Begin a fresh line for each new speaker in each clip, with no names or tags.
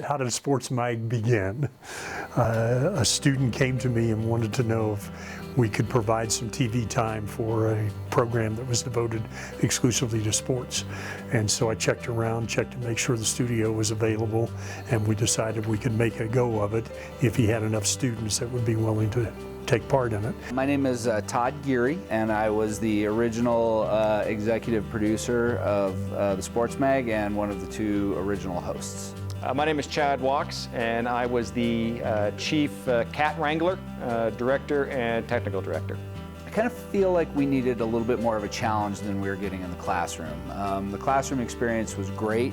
how did Sports Mag begin? A student came to me and wanted to know if we could provide some TV time for a program that was devoted exclusively to sports. And so I checked around, checked to make sure the studio was available, and we decided we could make a go of it if he had enough students that would be willing to take part in it.
My name is Todd Geary, and I was the original executive producer of the Sports Mag and one of the two original hosts.
My name is Chad Walks, and I was the chief cat wrangler, director, and technical director.
I kind of feel like we needed a little bit more of a challenge than we were getting in the classroom. The classroom experience was great,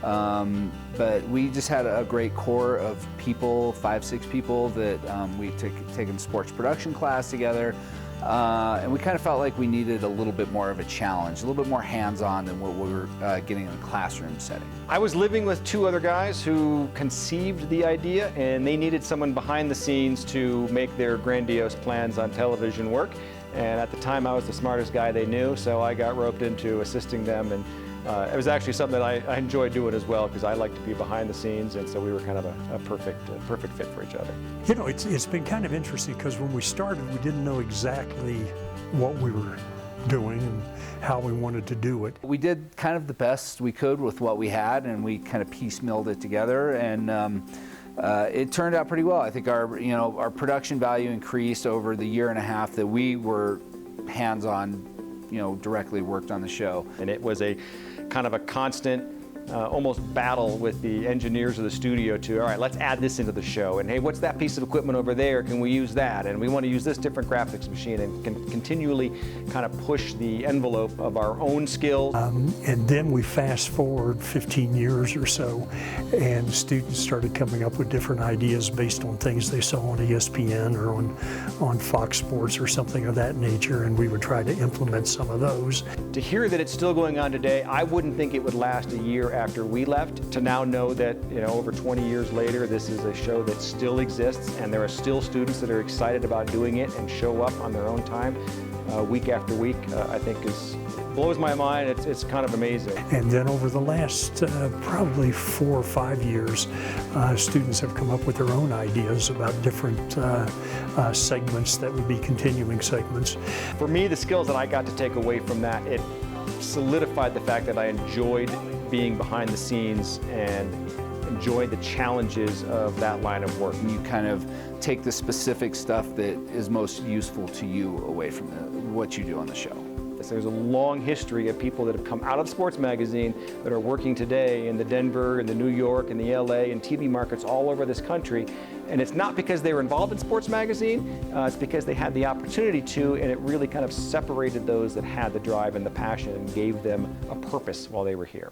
but we just had a great core of people, 5-6 people that we taken sports production class together. And we kind of felt like we needed a little bit more of a challenge, a little bit more hands-on than what we were getting in the classroom setting.
I was living with two other guys who conceived the idea, and they needed someone behind the scenes to make their grandiose plans on television work. And at the time, I was the smartest guy they knew, so I got roped into assisting them. And it was actually something that I enjoyed doing as well, because I like to be behind the scenes, and so we were kind of a perfect fit for each other.
You know, it's been kind of interesting, because when we started, we didn't know exactly what we were doing and how we wanted to do it.
We did kind of the best we could with what we had, and we kind of piecemealed it together, and it turned out pretty well. I think our production value increased over the year and a half that we were hands-on, directly worked on the show.
And it was a kind of a constant, almost battle with the engineers of the studio to, all right, let's add this into the show. And hey, what's that piece of equipment over there? Can we use that? And we want to use this different graphics machine, and can continually kind of push the envelope of our own skills.
And then we fast forward 15 years or so, and students started coming up with different ideas based on things they saw on ESPN or on Fox Sports or something of that nature, and we would try to implement some of those.
To hear that it's still going on today, I wouldn't think it would last a year after we left. To now know that, over 20 years later, this is a show that still exists, and there are still students that are excited about doing it and show up on their own time week after week, I think blows my mind. It's kind of amazing.
And then over the last probably 4 or 5 years, students have come up with their own ideas about different segments that would be continuing segments.
For me, the skills that I got to take away from that, it solidified the fact that I enjoyed being behind the scenes and enjoyed the challenges of that line of work.
You kind of take the specific stuff that is most useful to you away from what you do on the show.
There's a long history of people that have come out of the Sports Magazine that are working today in the Denver and the New York and the LA and TV markets all over this country. And it's not because they were involved in Sports Magazine, it's because they had the opportunity to, and it really kind of separated those that had the drive and the passion and gave them a purpose while they were here.